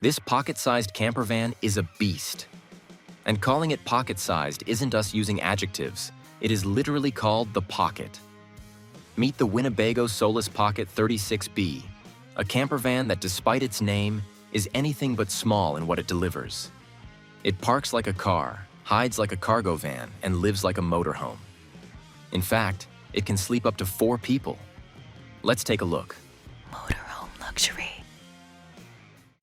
This pocket-sized campervan is a beast. And calling it pocket-sized isn't us using adjectives. It is literally called the Pocket. Meet the Winnebago Solis Pocket 36B, a campervan that, despite its name, is anything but small in what it delivers. It parks like a car, hides like a cargo van, and lives like a motorhome. In fact, it can sleep up to 4 people. Let's take a look. Motorhome luxury.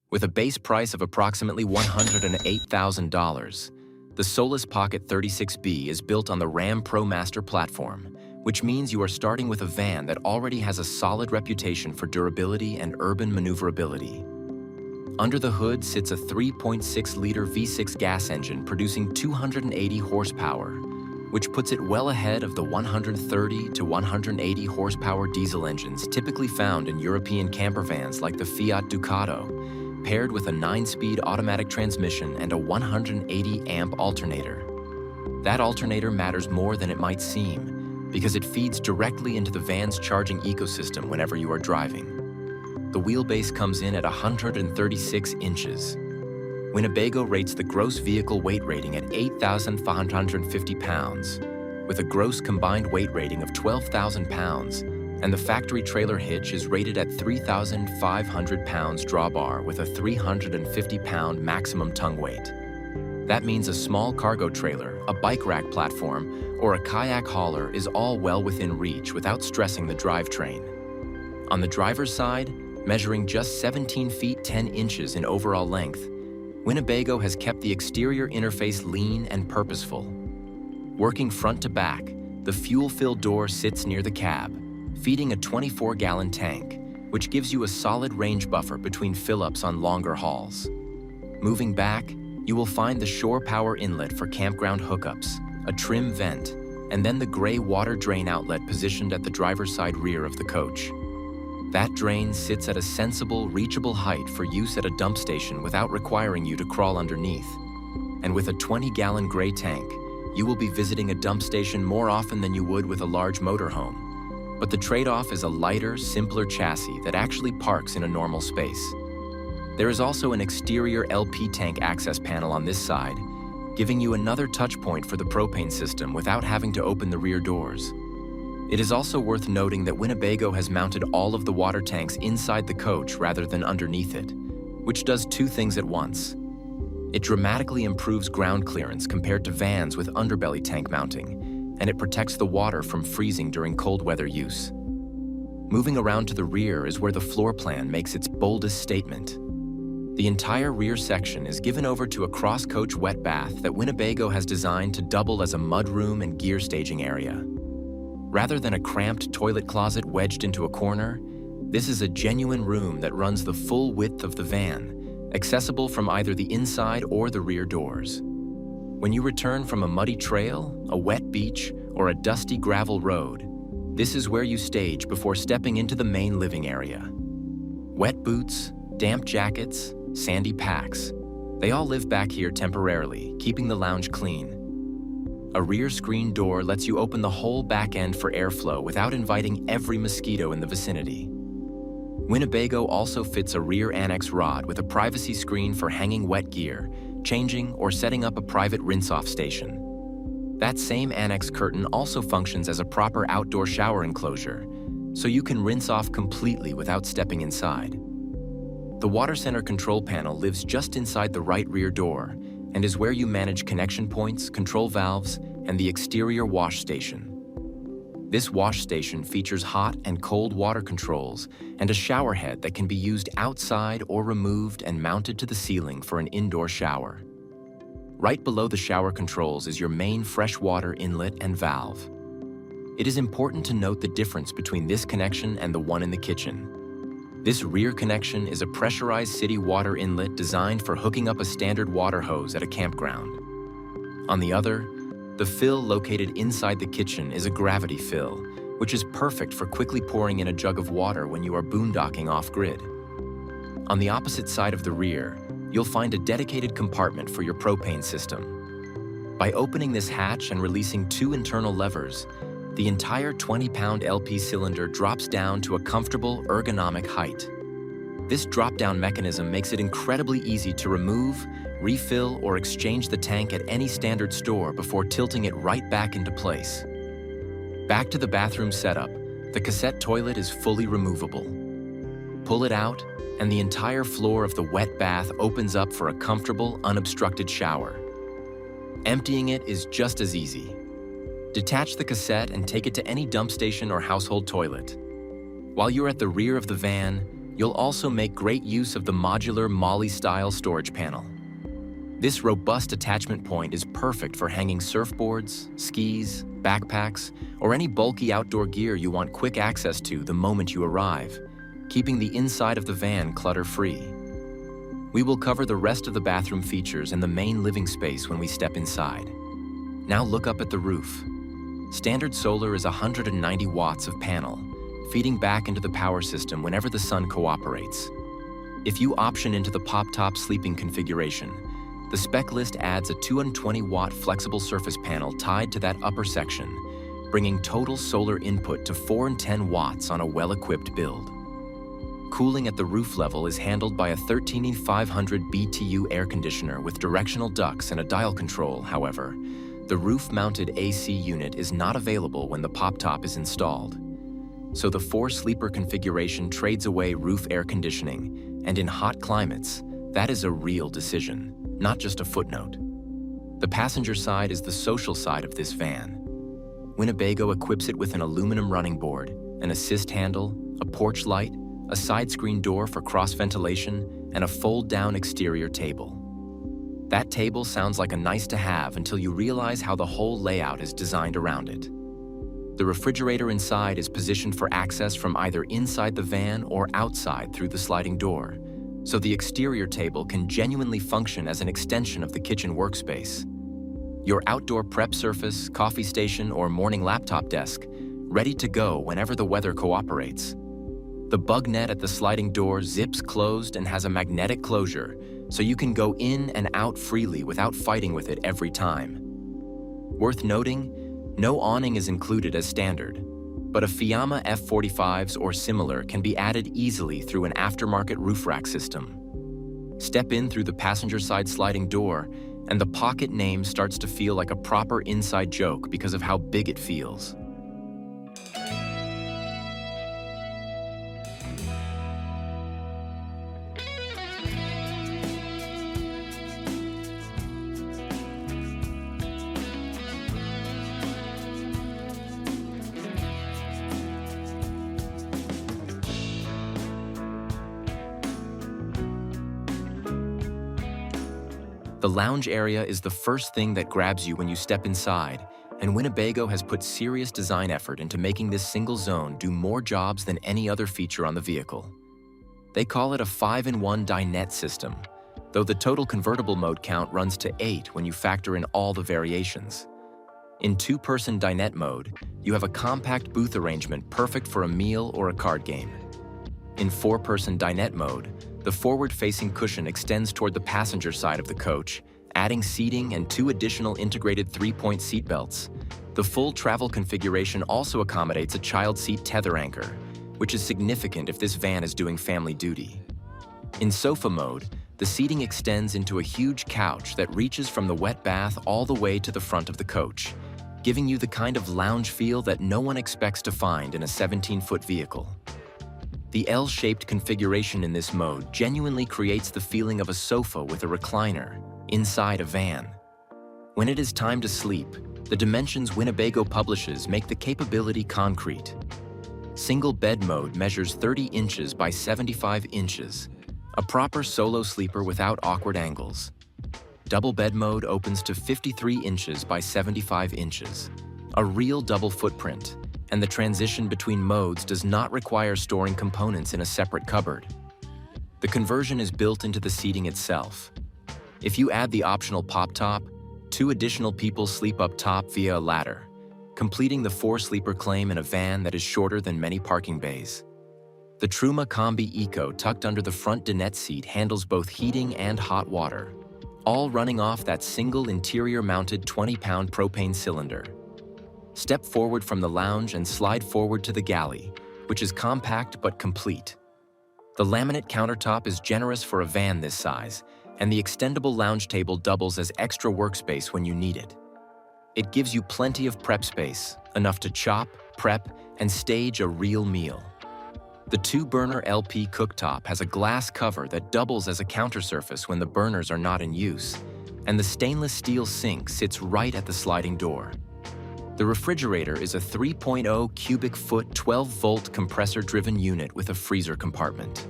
With a base price of approximately $108,000, the Solis Pocket 36B is built on the Ram ProMaster platform, which means you are starting with a van that already has a solid reputation for durability and urban maneuverability. Under the hood sits a 3.6-liter V6 gas engine producing 280 horsepower, which puts it well ahead of the 130 to 180 horsepower diesel engines typically found in European campervans like the Fiat Ducato, paired with a 9-speed automatic transmission and a 180-amp alternator. That alternator matters more than it might seem, because it feeds directly into the van's charging ecosystem whenever you are driving. The wheelbase comes in at 136 inches. Winnebago rates the gross vehicle weight rating at 8,550 pounds, with a gross combined weight rating of 12,000 pounds, and the factory trailer hitch is rated at 3,500 pounds drawbar with a 350-pound maximum tongue weight. That means a small cargo trailer, a bike rack platform, or a kayak hauler is all well within reach without stressing the drivetrain. On the driver's side, measuring just 17 feet 10 inches in overall length, Winnebago has kept the exterior interface lean and purposeful. Working front to back, the fuel-filled door sits near the cab, feeding a 24-gallon tank, which gives you a solid range buffer between fill-ups on longer hauls. Moving back, you will find the shore power inlet for campground hookups, a trim vent, and then the gray water drain outlet positioned at the driver's side rear of the coach. That drain sits at a sensible, reachable height for use at a dump station without requiring you to crawl underneath. And with a 20-gallon gray tank, you will be visiting a dump station more often than you would with a large motorhome. But the trade-off is a lighter, simpler chassis that actually parks in a normal space. There is also an exterior LP tank access panel on this side, giving you another touch point for the propane system without having to open the rear doors. It is also worth noting that Winnebago has mounted all of the water tanks inside the coach rather than underneath it, which does 2 things at once. It dramatically improves ground clearance compared to vans with underbelly tank mounting, and it protects the water from freezing during cold weather use. Moving around to the rear is where the floor plan makes its boldest statement. The entire rear section is given over to a cross-coach wet bath that Winnebago has designed to double as a mudroom and gear staging area. Rather than a cramped toilet closet wedged into a corner, this is a genuine room that runs the full width of the van, accessible from either the inside or the rear doors. When you return from a muddy trail, a wet beach, or a dusty gravel road, this is where you stage before stepping into the main living area. Wet boots, damp jackets, sandy packs, they all live back here temporarily, keeping the lounge clean. A rear screen door lets you open the whole back end for airflow without inviting every mosquito in the vicinity. Winnebago also fits a rear annex rod with a privacy screen for hanging wet gear, changing, or setting up a private rinse-off station. That same annex curtain also functions as a proper outdoor shower enclosure, so you can rinse off completely without stepping inside. The water center control panel lives just inside the right rear door and is where you manage connection points, control valves, and the exterior wash station. This wash station features hot and cold water controls and a shower head that can be used outside or removed and mounted to the ceiling for an indoor shower. Right below the shower controls is your main freshwater inlet and valve. It is important to note the difference between this connection and the one in the kitchen. This rear connection is a pressurized city water inlet designed for hooking up a standard water hose at a campground. On the other, the fill located inside the kitchen is a gravity fill, which is perfect for quickly pouring in a jug of water when you are boondocking off-grid. On the opposite side of the rear, you'll find a dedicated compartment for your propane system. By opening this hatch and releasing 2 internal levers, the entire 20-pound LP cylinder drops down to a comfortable, ergonomic height. This drop-down mechanism makes it incredibly easy to remove, refill, or exchange the tank at any standard store before tilting it right back into place. Back to the bathroom setup, the cassette toilet is fully removable. Pull it out, and the entire floor of the wet bath opens up for a comfortable, unobstructed shower. Emptying it is just as easy. Detach the cassette and take it to any dump station or household toilet. While you're at the rear of the van, you'll also make great use of the modular MOLLE-style storage panel. This robust attachment point is perfect for hanging surfboards, skis, backpacks, or any bulky outdoor gear you want quick access to the moment you arrive, keeping the inside of the van clutter-free. We will cover the rest of the bathroom features and the main living space when we step inside. Now look up at the roof. Standard solar is 190 watts of panel, feeding back into the power system whenever the sun cooperates. If you option into the pop-top sleeping configuration, the spec list adds a 220-watt flexible surface panel tied to that upper section, bringing total solar input to 410 watts on a well-equipped build. Cooling at the roof level is handled by a 13500 BTU air conditioner with directional ducts and a dial control. However, the roof-mounted AC unit is not available when the pop-top is installed. So the 4-sleeper configuration trades away roof air conditioning, and in hot climates, that is a real decision, not just a footnote. The passenger side is the social side of this van. Winnebago equips it with an aluminum running board, an assist handle, a porch light, a side screen door for cross-ventilation, and a fold-down exterior table. That table sounds like a nice-to-have until you realize how the whole layout is designed around it. The refrigerator inside is positioned for access from either inside the van or outside through the sliding door, so the exterior table can genuinely function as an extension of the kitchen workspace. Your outdoor prep surface, coffee station, or morning laptop desk, ready to go whenever the weather cooperates. The bug net at the sliding door zips closed and has a magnetic closure, so you can go in and out freely without fighting with it every time. Worth noting, no awning is included as standard, but a Fiamma F45s or similar can be added easily through an aftermarket roof rack system. Step in through the passenger side sliding door, and the pocket name starts to feel like a proper inside joke because of how big it feels. The lounge area is the first thing that grabs you when you step inside, and Winnebago has put serious design effort into making this single zone do more jobs than any other feature on the vehicle. They call it a 5-in-1 dinette system, though the total convertible mode count runs to 8 when you factor in all the variations. In 2-person dinette mode, you have a compact booth arrangement perfect for a meal or a card game. In 4-person dinette mode, the forward-facing cushion extends toward the passenger side of the coach, adding seating and 2 additional integrated 3-point seat belts. The full travel configuration also accommodates a child seat tether anchor, which is significant if this van is doing family duty. In sofa mode, the seating extends into a huge couch that reaches from the wet bath all the way to the front of the coach, giving you the kind of lounge feel that no one expects to find in a 17-foot vehicle. The L-shaped configuration in this mode genuinely creates the feeling of a sofa with a recliner inside a van. When it is time to sleep, the dimensions Winnebago publishes make the capability concrete. Single bed mode measures 30 inches by 75 inches, a proper solo sleeper without awkward angles. Double bed mode opens to 53 inches by 75 inches, a real double footprint, and the transition between modes does not require storing components in a separate cupboard. The conversion is built into the seating itself. If you add the optional pop top, 2 additional people sleep up top via a ladder, completing the 4-sleeper claim in a van that is shorter than many parking bays. The Truma Combi Eco tucked under the front dinette seat handles both heating and hot water, all running off that single interior-mounted 20-pound propane cylinder. Step forward from the lounge and slide forward to the galley, which is compact but complete. The laminate countertop is generous for a van this size, and the extendable lounge table doubles as extra workspace when you need it. It gives you plenty of prep space, enough to chop, prep, and stage a real meal. The 2-burner LP cooktop has a glass cover that doubles as a counter surface when the burners are not in use, and the stainless steel sink sits right at the sliding door. The refrigerator is a 3.0 cubic foot 12-volt compressor-driven unit with a freezer compartment.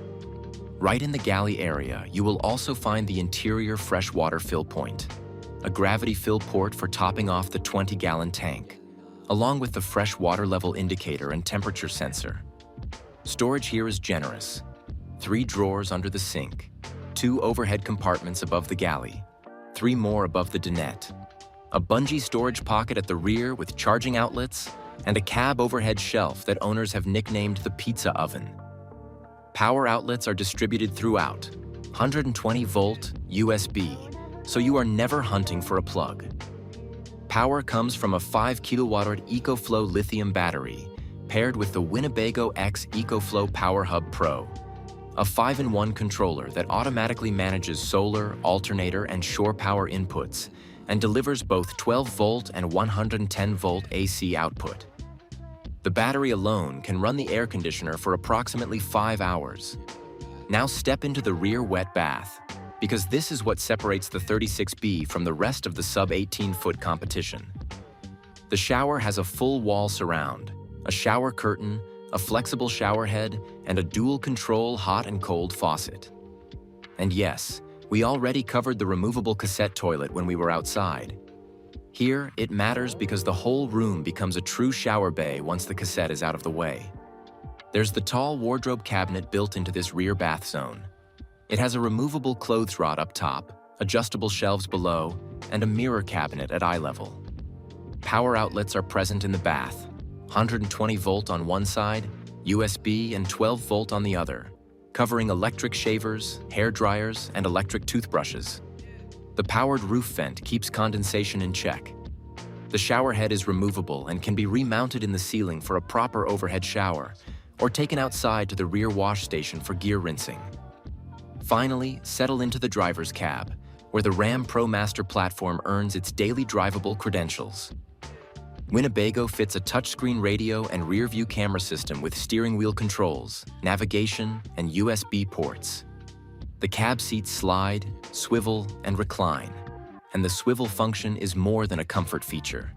Right in the galley area, you will also find the interior freshwater fill point, a gravity fill port for topping off the 20-gallon tank, along with the fresh water level indicator and temperature sensor. Storage here is generous. 3 drawers under the sink, 2 overhead compartments above the galley, 3 more above the dinette, a bungee storage pocket at the rear with charging outlets, and a cab overhead shelf that owners have nicknamed the pizza oven. Power outlets are distributed throughout, 120-volt USB, so you are never hunting for a plug. Power comes from a 5 kWh EcoFlow lithium battery, paired with the Winnebago X EcoFlow Power Hub Pro, a 5-in-1 controller that automatically manages solar, alternator, and shore power inputs and delivers both 12-volt and 110-volt AC output. The battery alone can run the air conditioner for approximately 5 hours. Now step into the rear wet bath, because this is what separates the 36B from the rest of the sub-18-foot competition. The shower has a full wall surround, a shower curtain, a flexible shower head, and a dual-control hot and cold faucet. And yes, we already covered the removable cassette toilet when we were outside. Here, it matters because the whole room becomes a true shower bay once the cassette is out of the way. There's the tall wardrobe cabinet built into this rear bath zone. It has a removable clothes rod up top, adjustable shelves below, and a mirror cabinet at eye level. Power outlets are present in the bath, 120-volt on one side, USB and 12-volt on the other, covering electric shavers, hair dryers, and electric toothbrushes. The powered roof vent keeps condensation in check. The shower head is removable and can be remounted in the ceiling for a proper overhead shower, or taken outside to the rear wash station for gear rinsing. Finally, settle into the driver's cab, where the Ram ProMaster platform earns its daily drivable credentials. Winnebago fits a touchscreen radio and rear-view camera system with steering wheel controls, navigation, and USB ports. The cab seats slide, swivel, and recline, and the swivel function is more than a comfort feature.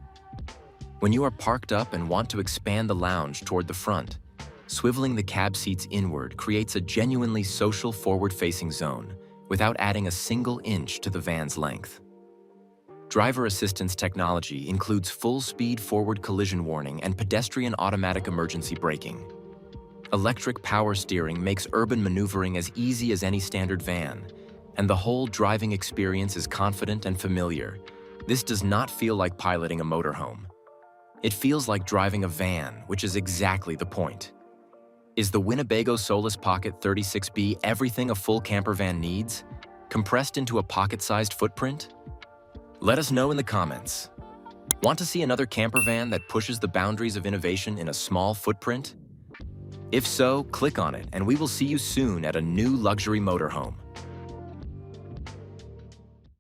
When you are parked up and want to expand the lounge toward the front, swiveling the cab seats inward creates a genuinely social forward-facing zone without adding a single inch to the van's length. Driver assistance technology includes full-speed forward collision warning and pedestrian automatic emergency braking. Electric power steering makes urban maneuvering as easy as any standard van, and the whole driving experience is confident and familiar. This does not feel like piloting a motorhome. It feels like driving a van, which is exactly the point. Is the Winnebago Solis Pocket 36B everything a full campervan needs, compressed into a pocket-sized footprint? Let us know in the comments. Want to see another campervan that pushes the boundaries of innovation in a small footprint? If so, click on it and we will see you soon at a new luxury motorhome.